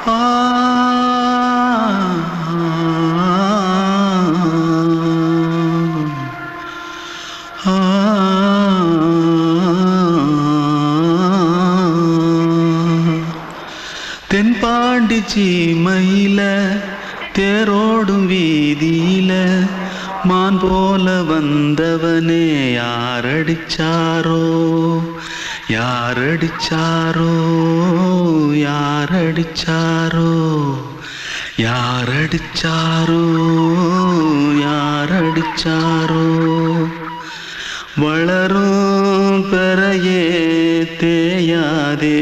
ஆ தென்பாண்டி சீமையில தேரோடும் வீதியில மான் போல வந்தவனே யாரடிச்சாரோ யாரடிச்சாரோ யாரடிச்சாரோ யாரடிச்சாரோ யாரடிச்சாரோ வளரும் பெறையே தேயாதே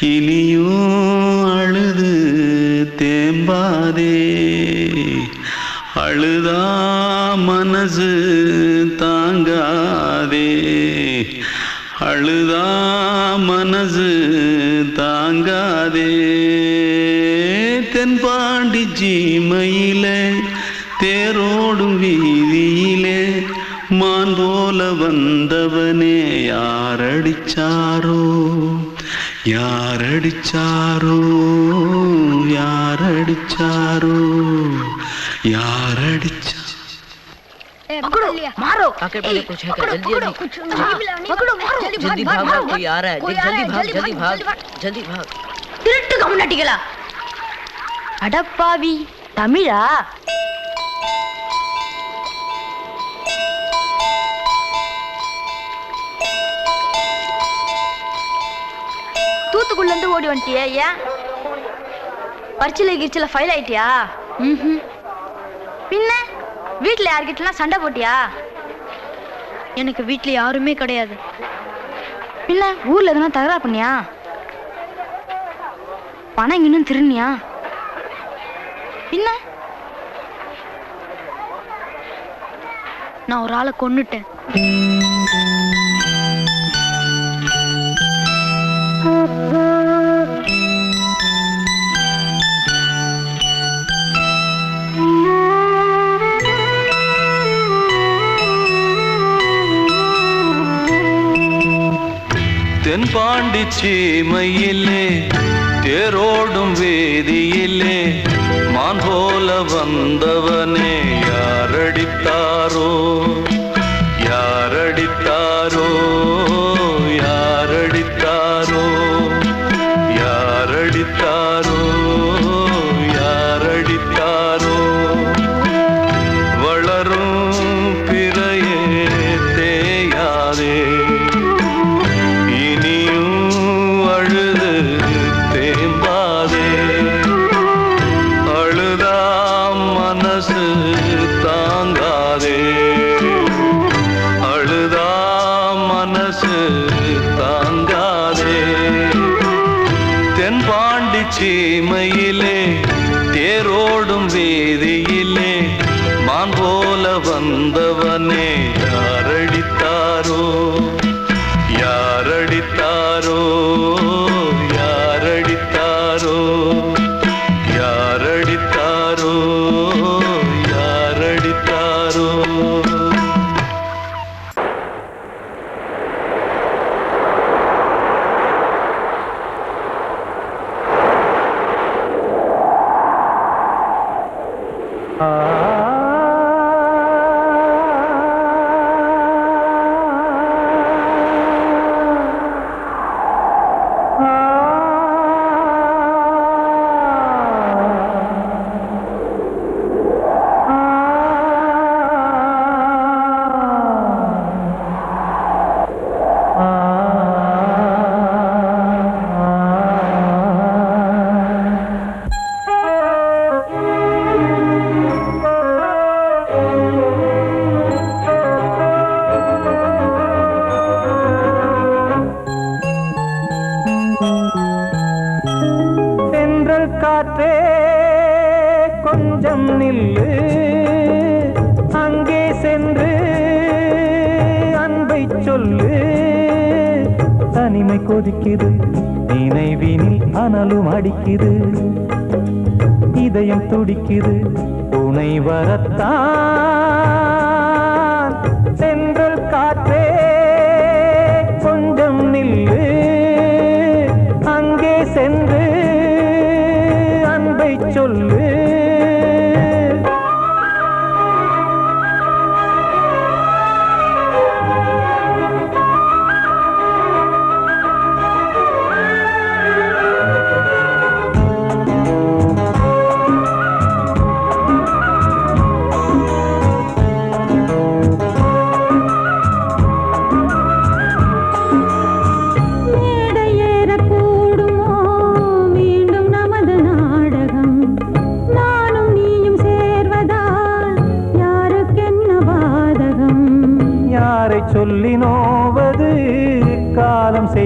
இனியும் அழுது தேம்பாதே அழுதா மனசு தாங்காதே அழுதா மனசு தாங்காதே தென்பாண்டி சீமையிலே தேரோடும் வீதியிலே மான் போல வந்தவனே யாரடிச்சாரோ யாரடிச்சாரோ யாரடிச்சாரோ यारडिचा पकड़ो मारो आके पहले कुछ है क्या जल्दी पकड़ो मारो जल्दी भाग कोई आ रहा है जल्दी भाग திருட்டு கம்முனட்டிகளா அடப்பாவி தமிழா தூத்துக்குள்ள இருந்து ஓடி வந்துட்டியா ஏன் பரிச்சையில கிரிச்சில ஃபைல் ஆயிட்டியா பின்ன வீட்டுல யார்கிட்டலாம் சண்டை போட்டியா எனக்கு வீட்டுல யாருமே கிடையாது பின்ன ஊர்ல எதுனா தகராறு பண்ணியா பணம் இன்னும் திருநியா பின்ன நான் ஒரு ஆளை கொன்னுட்டேன் தென்பாண்டி சீமையிலே தேரோடும் வேதியிலே மான் போல வந்தவனே யாரடித்தாரோ யாரடித்தாரோ யாரடித்தாரோ யாரடித்தாரோ யாரடித்தாரோ வளரும் பிறையே தேயாதே தென்பாண்டி சீமையிலே தேரோடும் வேதியிலே மான் போல வந்தவனே யாரடித்தாரோ யாரடித்தாரோ யாரடித்தாரோ யாரடித்தாரோ யாரடித்தாரோ காற்றே கொஞ்சம் நில்லு அங்கே சென்று அன்பை சொல்லு தனிமை கொதிக்குது நினைவினில் அனலும் அடிக்குது இதயம் துடிக்குது துணை வரத்தான் சென்றல் காற்றே கொஞ்சம் நில்லு அங்கே சென்று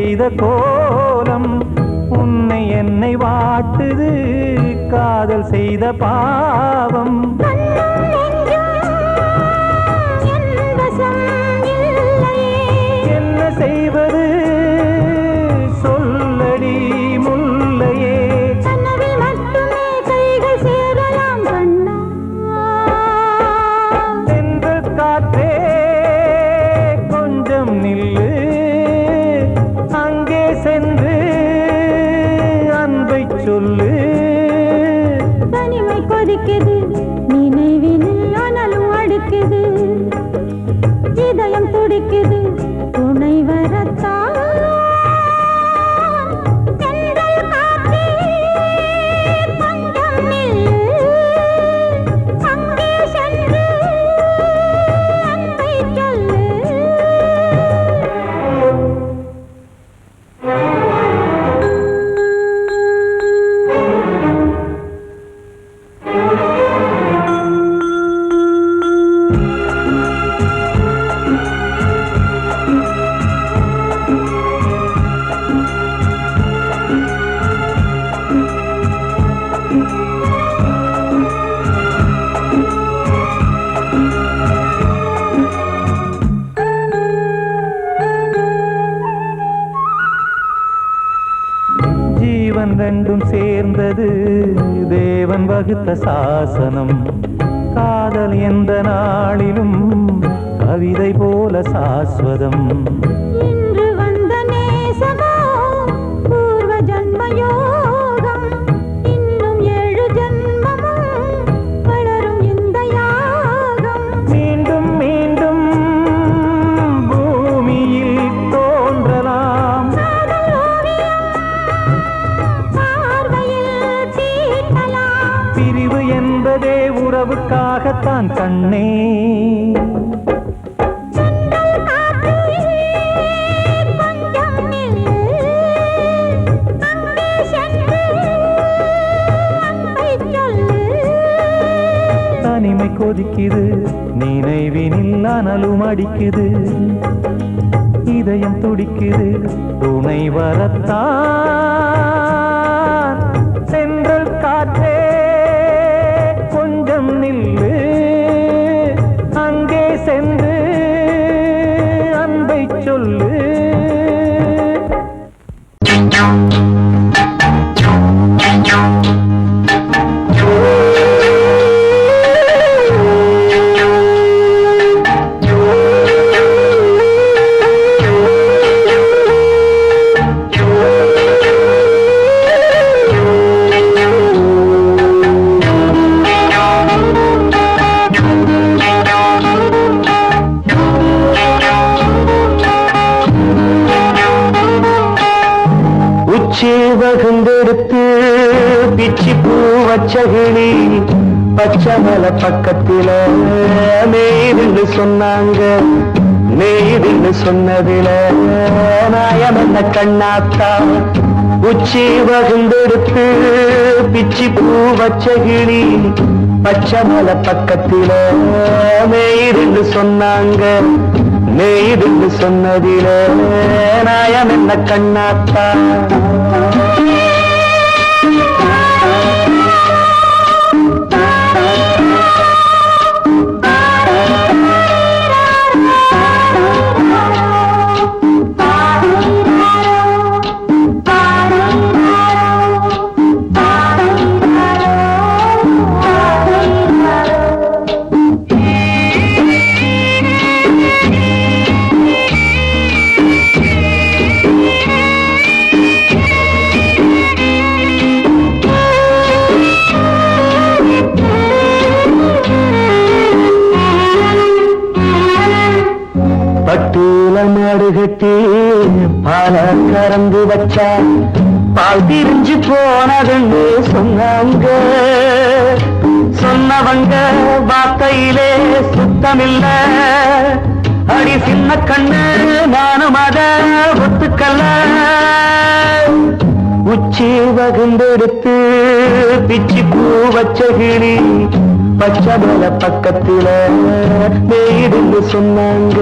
செய்த கோலம் உன்னை என்னை வாட்டுது காதல் செய்த பாவம் என்ன செய்வது சொல்லடி முல்லையே சென்று காற்றே கொஞ்சம் நில்லு அங்கே சென்று அன்பை சொல்லு தனிமை கொதிக்குது நினைவினில் அனலும் அடுக்குது இதயம் துடிக்குது துணை வரத்தான் ஜீவன் ரெண்டும் சேர்ந்தது தேவன் வகுத்த சாசனம் காதல் எந்த நாளிலும் கவிதை போல சாஸ்வதம் இன்று வந்த நேசமோ பூர்வ ஜன்மயோகம் இன்னும் 7 ஜன்மமும் வளரும் இந்த யாகம் மீண்டும் மீண்டும் பூமியில் தோன்றலாம் பிரிவு என்பதே உறவுக்காகத்தான் கண்ணே தனிமை கொதிக்குது நினைவினில் அனலும் அடிக்குது இதயம் துடிக்குது துணை வரத்தான் சென்றல் காற்றே கொஞ்சம் நில்லு அங்கே சென்று அன்பை சொல்லு வகுந்தெடுத்து பிச்சி பூ வச்சகிளி பச்சமல பக்கத்தில மேய்துன்னு சொன்னாங்க மேய்துன்னு சொன்னதில நாயம் என்ன கண்ணாத்தா உச்சி வகுந்தெடுத்து பிச்சி பூ வச்சகிளி பச்சமல பக்கத்தில மேய்துன்னு சொன்னாங்க மேய்துன்னு சொன்னதில நாயம் என்ன கண்ணாத்தா மாடுகட்டி பால கறந்து வச்சா பால் திரிஞ்சு போனதுன்னு சொன்னாங்க சொன்னவங்க வார்த்தையிலே சுத்தமில்ல அடி சின்ன கண்ணு நானும் அத ஒத்துக்கல்ல உச்சி வகுந்தெடுத்து பிச்சி பூ வச்ச கிளி பச்சமல பக்கத்தில மேய்துன்னு சொன்னாங்க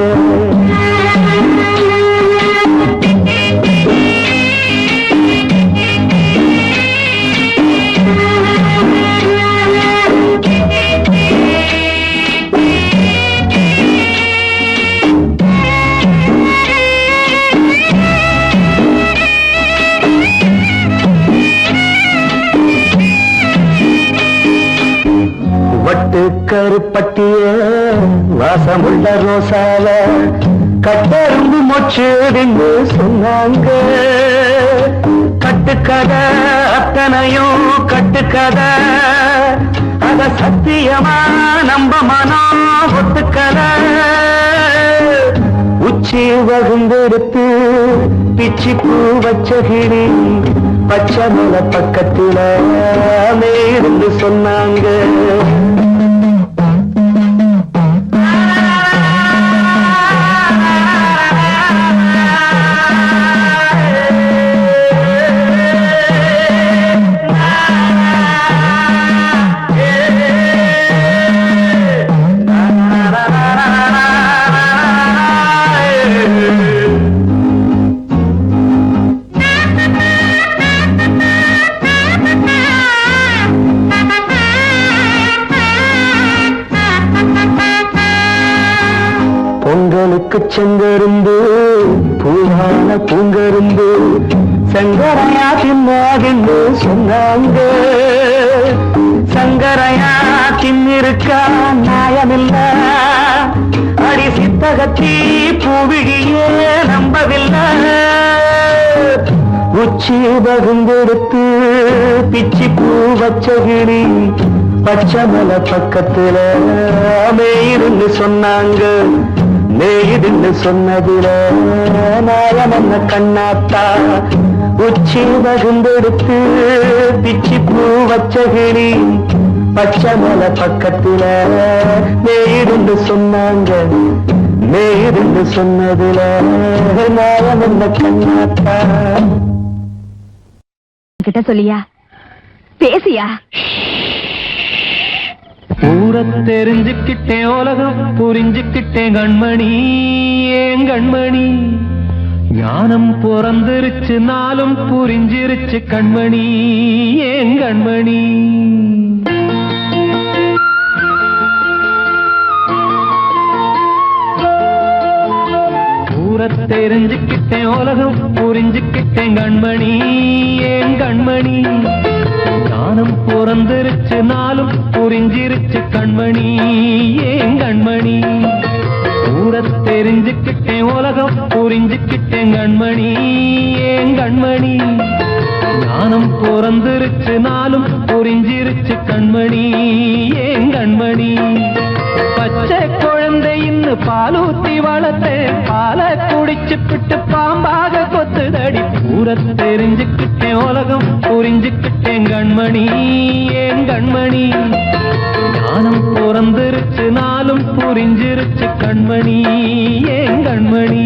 கட்டு கருப்பட்டிய வாசமுள்ள ரோசால கட்டெரும்பு மொச்சுடுன்னு சொன்னாங்க. கட்டுக்கதை அத்தனையும் கட்டுக்கதை, அத சத்தியமா நம்ப மனம் ஒத்துக்கதை. உச்சி வகுந்தெடுத்து பிச்சி பூ வச்ச கிளி பச்சை மலை பக்கத்துல இருந்து சொன்னாங்க. பொங்கலுக்கு செங்கருந்து பூவான பூங்கருந்து சங்கரையா தின்னாகின்னு சொன்னாங்க. சங்கரையா தின்னிருக்கா நியாயமில்ல, அடி சித்தகத்தி பூவிழியே நம்பவில்லை. உச்சி பகுந்தெடுத்து பிச்சி பூ வச்ச கிளி பச்சை மலை பக்கத்துல மேயிருந்து சொன்னாங்க. மேயிருந்து சொன்னதுல நாயம் என்ன கண்ணாத்தா. உச்சி பகுந்தெடுத்து பிச்சி பூ வச்ச கிளி பச்சை மலை பக்கத்துல மேயிருந்து சொன்னாங்க. மேயிருந்து சொன்னதுல நாயம் என்ன கண்ணாத்தா. கிட்ட சொல்லியா பேசியா? ஊரை தெரிஞ்சுக்கிட்டேன், உலகம் புரிஞ்சுக்கிட்டேன் கண்மணி, ஏன் கண்மணி. ஞானம் பிறந்திருச்சு, நாளும் புரிஞ்சிருச்சு கண்மணி, ஏன் கண்மணி. ஊரை தெரிஞ்சுக்கிட்டேன், உலகம் புரிஞ்சுக்கிட்டேன் கண்மணி, ஏன் கண்மணி. ஞானம் பிறந்திருச்சு, நாளும் புரிஞ்சிருச்சு கண்மணி, ஏன் கண்மணி. ஊரை தெரிஞ்சுக்கிட்டேன், உலகம் புரிஞ்சுக்கிட்டேன் கண்மணி, ஏன் கண்மணி. ஞானம் பிறந்திருச்சு, நாளும் புரிஞ்சிருச்சு கண்மணி, ஏன் கண்மணி. பச்சை குழந்தை இன்னும் பாலூத்தி வளர்த்தேன், பாலை குடிச்சு பிட்டு பாம்பாக கொத்துதடி. ஊரை தெரிஞ்சுக்கிட்டேன், உலகம் புரிஞ்சுக்கிட்டேன் கண்மணி, ஏன் கண்மணி. ஞானம் பிறந்திருச்சு, நாளும் புரிஞ்சிருச்சு கண்மணி, ஏன் கண்மணி.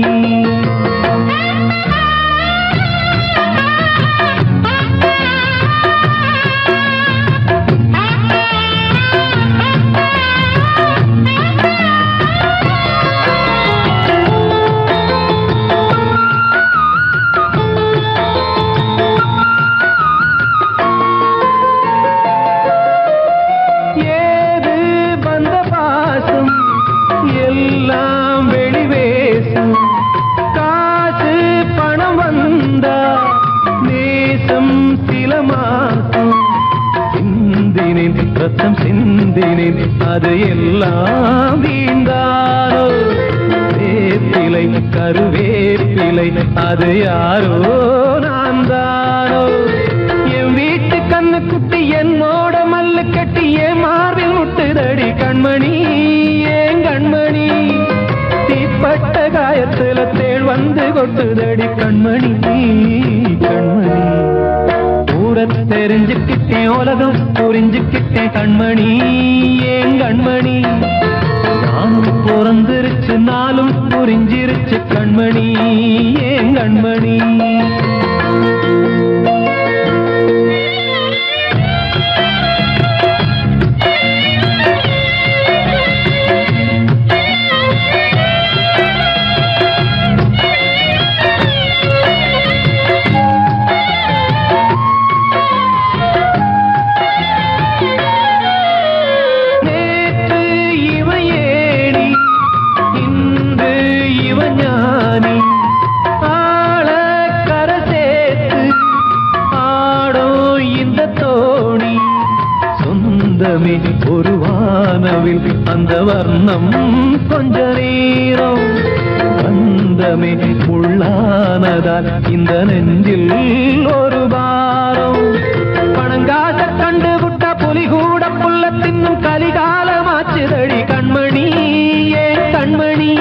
ரத்தம் சிந்தினேன், அது எல்லாம் வீந்தாரோ. வேப்பிலை கருவேப்பிலை, அது யாரோ நான் தானோ. என் வீட்டு கண்ணு குட்டி என்னோட மல்லு கட்டி என் மார்பில் முட்டுதடி கண்மணி, ஏன் கண்மணி. தீப்பட்ட காயத்துல தேள் வந்து கொட்டுதடி கண்மணி, கண்மணி. ஊரை தெரிஞ்சுக்கிட்டேன், உலகம் புரிஞ்சுக்கிட்டேன் கண்மணி, ஏன் கண்மணி. நானும் பிறந்திருச்சு, நாளும் புரிஞ்சிருச்சு கண்மணி, ஏன் கண்மணி. ஆள கரை சேர்த்து நிலவில் அந்த வர்ணம் கொஞ்ச நேரம் பந்தமே உள்ளானதால் இந்த நெஞ்சில் ஒரு பாரம் பணங்காச கண்டு விட்ட புலி கூட புல்ல தின்னும் கலிகாலமாச்சுதடி கண்மணி ஏன் கண்மணி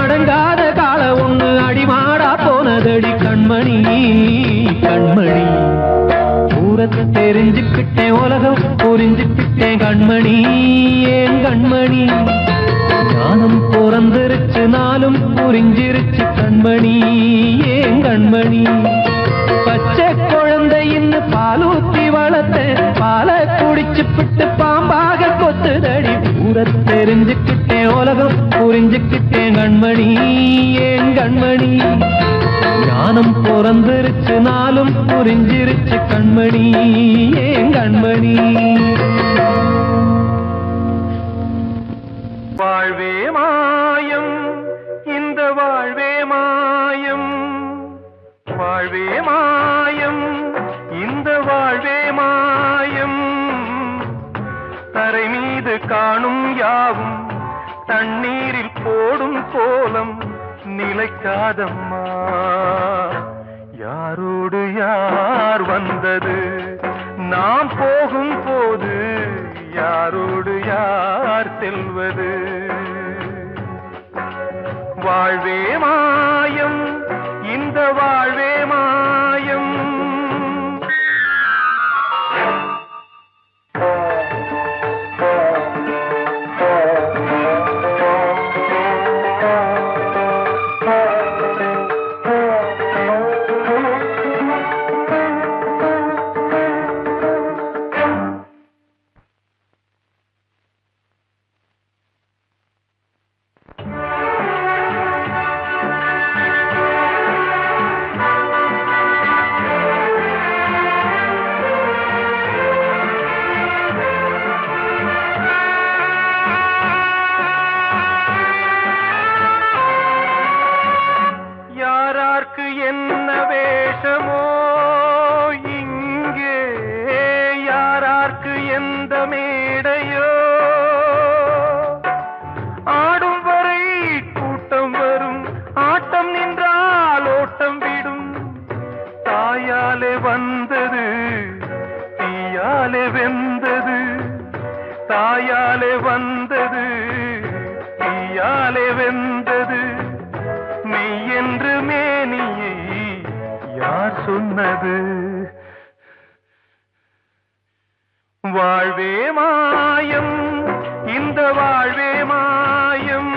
அடங்காத கால ஒண்ணு அடிமாடா போனதடி கண்மணி கண்மணி ஊரத்தை தெரிஞ்சுக்கிட்டேன் உலகம் புரிஞ்சுக்கிட்டேன் கண்மணி ஏன் கண்மணி ஞானம் பிறந்திருச்சு நாளும் புரிஞ்சிருச்சு கண்மணி ஏன் கண்மணி பச்சை குழந்தை இன்னும் பாலூத்தி வளர்த்த பால குடிச்சு பிட்டு பாம்பாக கொத்துதடி ஊரை தெரிஞ்சுக்கிட்டேன் உலகம் புரிஞ்சுக்கிட்டேன் கண்மணி ஏன் கண்மணி ஞானம் பிறந்திருச்சு நாளும் புரிஞ்சிருச்சு கண்மணி ஏன் கண்மணி வாழ்வே மாயம் இந்த வாழ்வே மாயம் வாழ்வே மாயம் இந்த வாழ்வே மாயம் தரை மீது காணும் யாவும் தண்ணீரில் போடும் கோலம் நிலைக்காதம்மா யாரோடு யார் வந்தது நாம் போகும் போது யாரோடு யார் செல்வது வாழ்வே மாயம் இந்த வாழ்வே மாயம் என்ன வேஷமோ இங்கே யாரார்க்கு எந்த மேடையோ ஆடும் வரை கூட்டம் வரும் ஆட்டம் நின்றால் ஓட்டம் விடும் தாயாலே வந்தது தீயாலே வெந்தது தாயாலே வந்தது தீயாலே வெந்தது மெய் என்று மேனியை யார் சொன்னது வாழ்வே மாயம் இந்த வாழ்வே மாயம்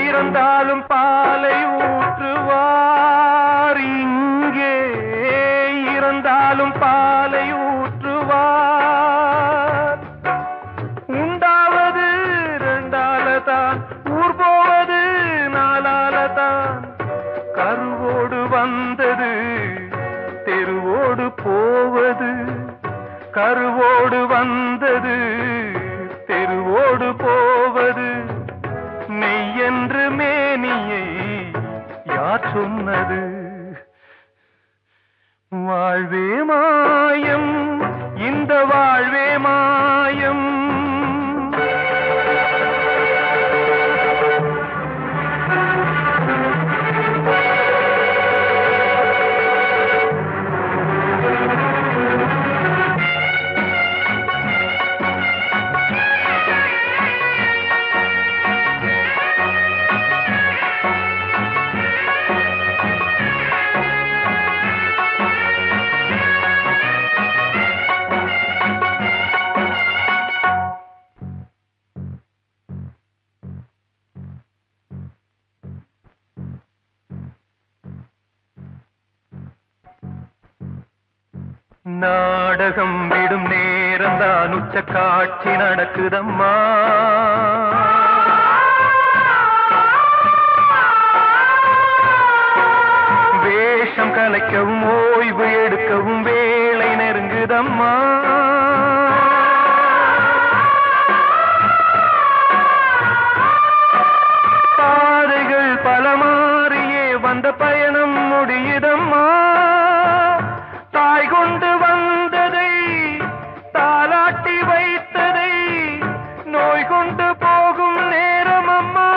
இறந்தாலும் பாலை ஊற்றுவார் இங்கே இறந்தாலும் பாலை ஊற்றுவார் உண்டாவது ரெண்டாலதான் ஊர் போவது நாலாலதான் கருவோடு வந்தது தெருவோடு போவது கருவோடு வந்தது தெருவோடு போவது மெய் என்று மேனியை யார் சொன்னது வாழ்வே மாயம் இந்த வாழ்வே மாயம் நாடகம் விடும் நேரம் தான் உச்ச காட்சி நடக்குதம்மா. வேஷம் கலைக்கவும் ஓய்வு எடுக்கவும் வேளை நெருங்குதம்மா. பாதைகள் பல மாறியே வந்த பயணம் முடியுதம்மா. தாய் கொண்டு வந்ததை தாலாட்டி வைத்ததை நோய் கொண்டு போகும் நேரம் அம்மா.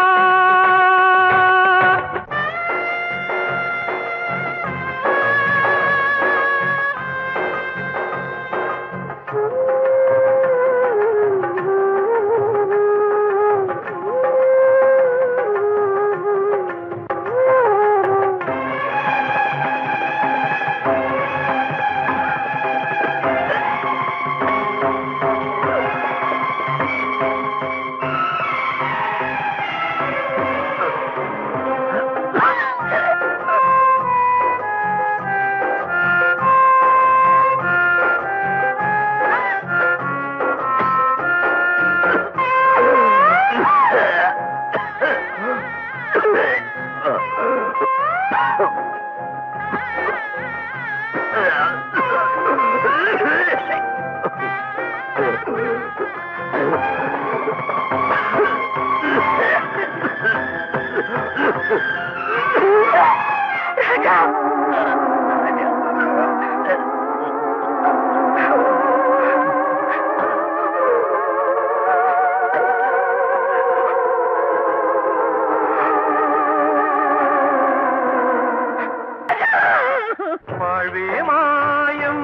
வாழ்வே மாயம்,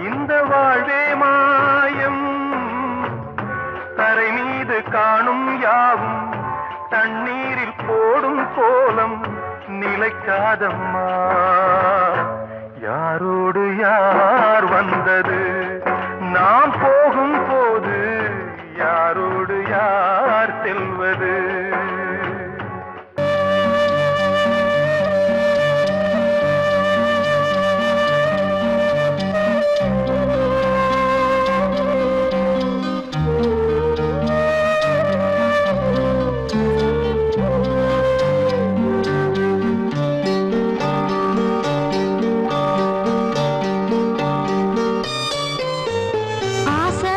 இந்த வாழ்வே மாயம். தரை மீது காணும் யாவும் தண்ணீரில் போடும் கோலம் நிலைக்காதம்மா. யாரோடு யார் வந்தது நாம் போகும் போது, யாரோடு யார் செல்வது. ஆசை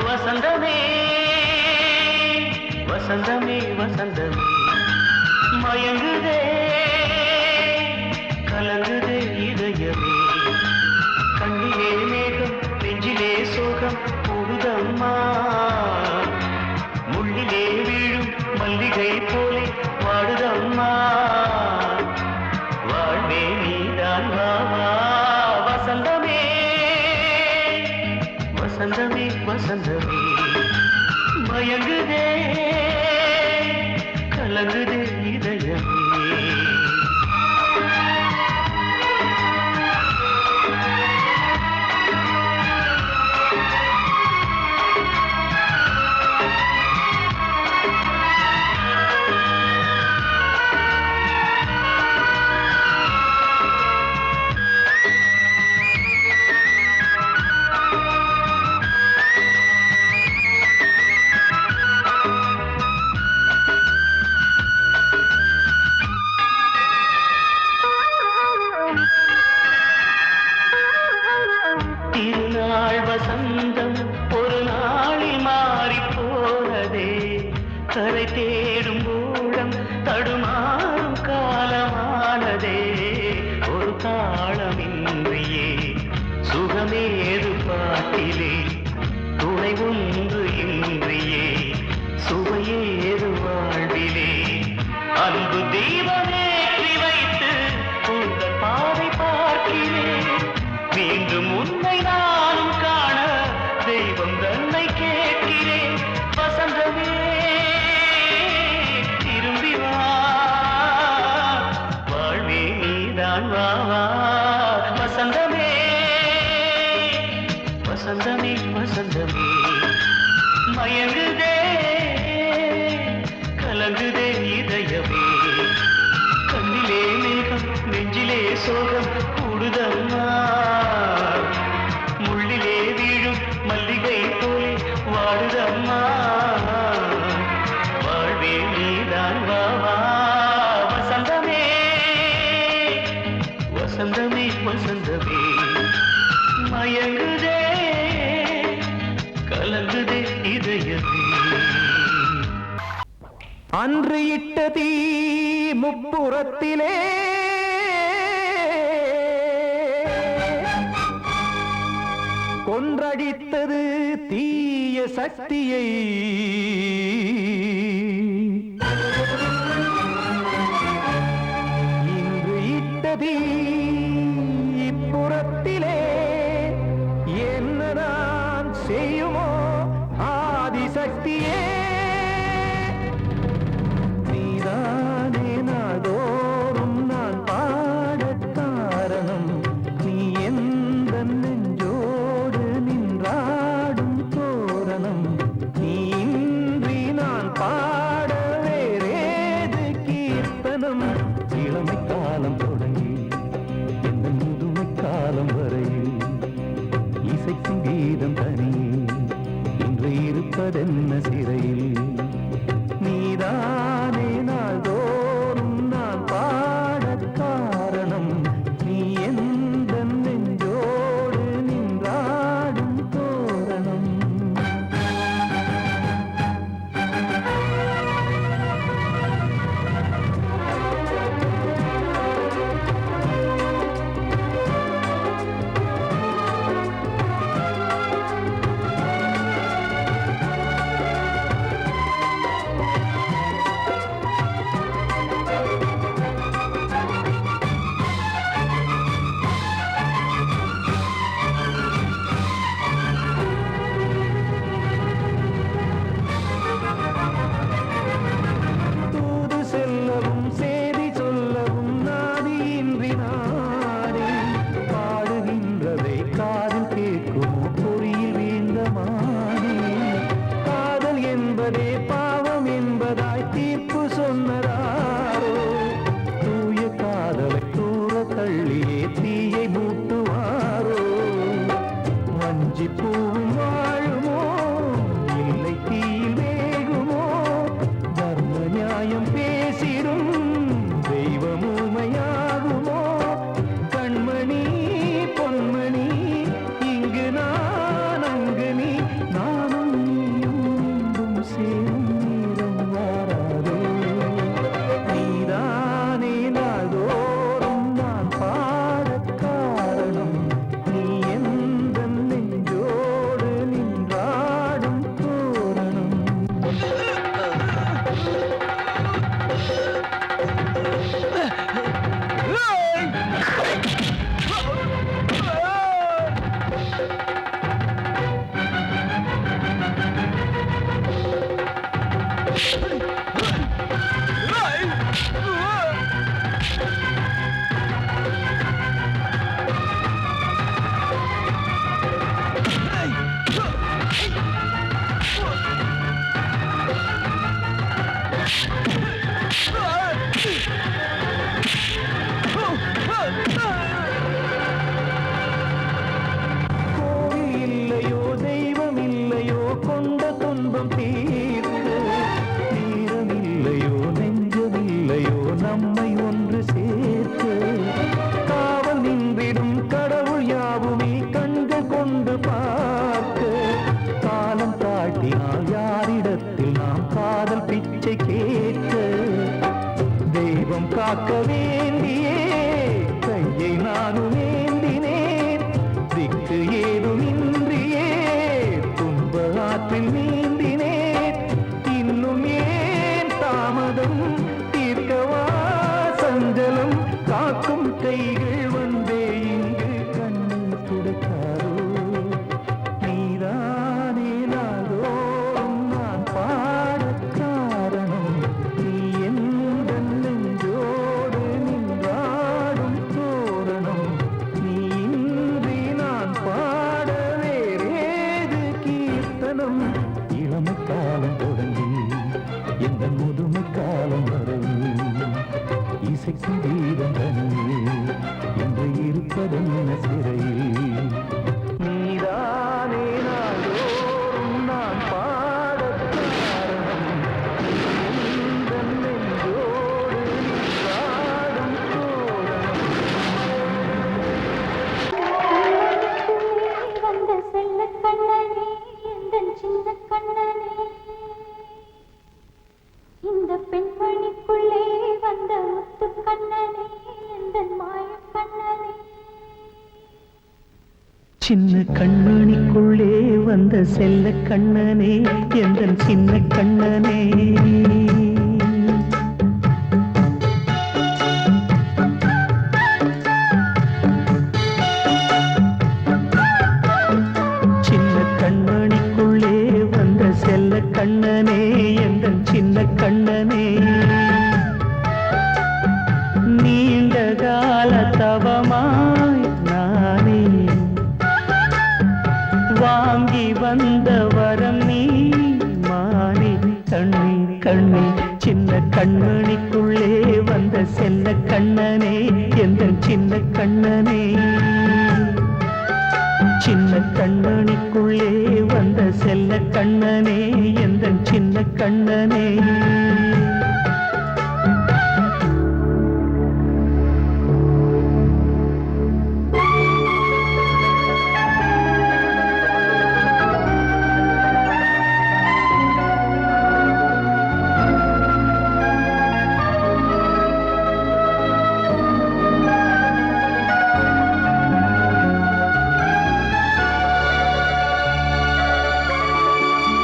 வசந்தமே வசந்தமே வசந்தமே மயங்குதே கலங்குதே இதயமே கண்ணிலே மேகம் நெஞ்சிலே சோகம் போடுதம்மா முள்ளிலே வீழும் மல்லிகை போலே வாடுதம்மா வாழ்வே நீதான் வாவா வசந்தமே வசந்தமே வசந்தமே மயங்குதே கலங்குதே இதயமே திருநாள் வசந்தம் ஒரு நாளில் மாறி போனதே கரை தேடும் ஊழம் தடுமாறும் காலமானதே ஒரு தாளமின்றியே சுகமேது பாட்டிலே துணை ஒன்று இன்றியே சுவையேது வாழ்விலே அன்பு தீபமேற்றி வைத்து உங்கள் பாதை பார்க்கிறேன் மீண்டும் உன்னை நானும் காண தெய்வம் தன்னை கேட்கிறேன் வசந்தமே திரும்பி வா வாழ்வே நீதான் வா வா வசந்தமே வசந்தமே வசந்தமே மயங்குதே கலங்குதே இதயமே கண்ணிலே மேகம் நெஞ்சிலே சோகம் கூடுதம்மா முள்ளிலே வீழும் மல்லிகை போலே வாடுதம்மா வாழ்வே நீதான் வா வா வசந்தமே வசந்தமே வசந்தமே மயங்குதே கலங்குதே இதயமே அன்று இட்ட தீ முப்புறத்திலே கொன்றடித்தது தீய சக்தியை இன்று இட்ட தீ இப்புறத்திலே என்னதான் செய்யுமோ ஆதிசக்தியே நீதானே நாள்தோறும் நான் பாடக் காரணம் நீ எந்த நெஞ்சோடு நின்றாடும் தோரணம் நீ இன்றி நான் பாட வேறேது கீர்த்தனம் இளமை காலம் தொடங்கி எந்த முதுமை காலம் வரையில் இசைக்கும் கீதம் தனியே இன்று இருப்பதென்ன சிறையில் நீதானே நாள்தோறும் நான் பாடக் காரணம் நீ எந்த நெஞ்சோடு நின்றாடும் தோரணம் கோவில் இல்லையோ தெய்வம் இல்லையோ கொண்ட துன்பம் தீர்க்க நேரம் இல்லையோ நெஞ்சமில்லையோ நம்மை ஒன்று சேர்க்க காவல் நின்றிடும் கடவுள் யாவுமே கண்கள் கொண்டு பார்க்க காலம் தாட்டினால் யாரிடத்தில் நாம் காதல் பிச்சை கேட்க தெய்வம் காக்க வேண்டியே கையை நானும் ஏந்தினேன் திக்கு ஏதுமின்றியே துன்ப ஆற்றில் நீந்தினேன் இன்னும் ஏன் தாமதம் தீர்க்கவா சஞ்சலம் காக்கும் கைகள் வந்தே இங்கு கண்ணீர் துடைக்காரோ நீதானே நாளோறும் நான் பாடக் காரணம் நீ எந்த நெஞ்சோடு நின்றாடும் தோரணம் நீ இன்றி நான் பாட வேறேது கீர்த்தனம் இளமை காலம் தொடங்கி எந்த முதுமை காலம் வரை இசைக்கும் வீரம் தனியே என்று இருப்பதென்ன சிறையில் நீதானே நாளோறும் நான் பாடக் காரணம் எந்த நெஞ்சோடு நின்றாடும் தோரணம் வந்த செல்ல கண்ணனே எந்தன் சின்ன கண்ணனே இந்த பெண்மணிக்குள்ளே வந்த முத்து கண்ணனே எந்தன் மாய கண்ணனே சின்ன கண்மணிக்குள்ளே வந்த செல்ல கண்ணனே எந்தன் சின்ன கண்ணனே சின்ன கண்மணிக்குள்ளே வந்த செல்ல கண்ணனே எந்தன் சின்ன கண்ணனே நீண்ட கால தவமாய் நானே வாங்கி வந்த வரம் நீ மானே கண்ணே கண்ணே சின்ன கண்மணிக்குள்ளே வந்த செல்ல கண்ணனே எந்தன் சின்ன கண்ணனே சின்ன கண்மணிக்குள்ளே வந்த செல்ல கண்ணனே எந்தன் சின்ன கண்ணனே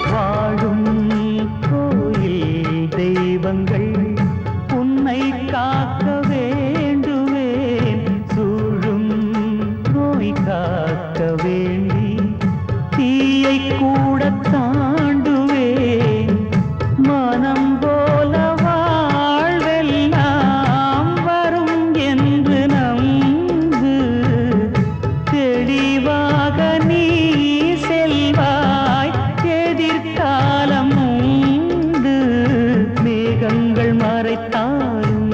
வாழும் கோயில் தெய்வங்கள் உன்னை காக்க வேண்டுவேன் சூழும் நோய் காக்க வேண்டி தீயை கூட தாண்டுவேன் மனம் போல வாழ்வெல்லாம் வரும் என்று நம்பு தெளிவாக நீ செல்வாய் எதிர்காலம் உண்டு மேகங்கள் மறைத்தாலும்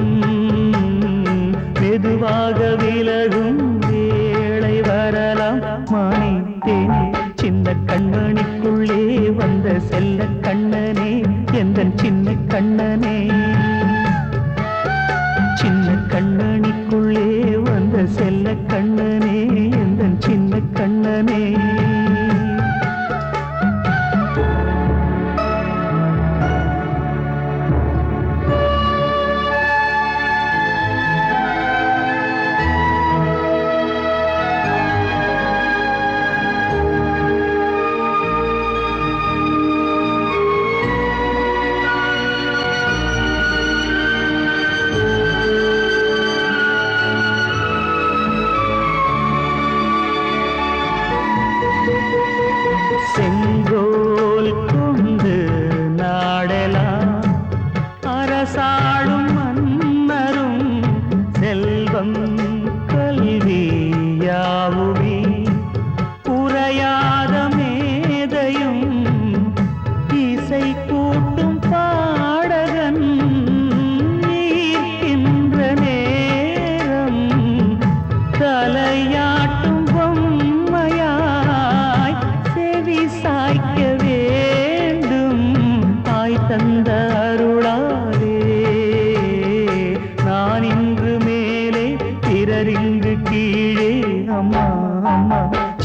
மெதுவாக விலகும் வேளை வரலாம் மானித்தேனே சின்ன கண்மணிக்குள்ளே வந்த செல்ல கண்ணனே எந்தன் சின்ன கண்ணனே சின்ன கண்ணனிக்குள்ளே வந்த செல்ல கண்ணனே எந்தன் சின்ன கண்ணனே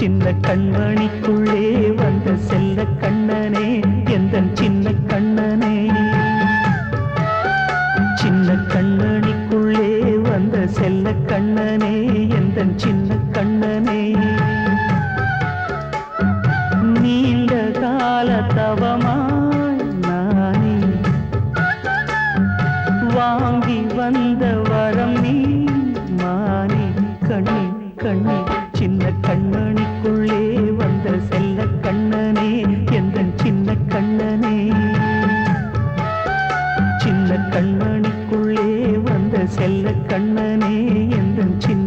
சின்ன கண்மணிக்குள்ளே வந்த செல்ல கண்ணனே எந்தன் சின்ன கண்ணனே சின்ன கண்மணிக்குள்ளே வந்த செல்ல கண்ணனே எந்தன் சின்ன கண்ணனே நீண்ட கால தவமாய் நானே வாங்கி வந்த வரம் நீ மானே கண்ணே கண்ணே சின்ன கண்மணிக்குள்ளே வந்த செல்ல கண்ணனே எந்தன் சின்ன கண்ணனே சின்ன கண்மணிக்குள்ளே வந்த செல்ல கண்ணனே எந்தன் சின்ன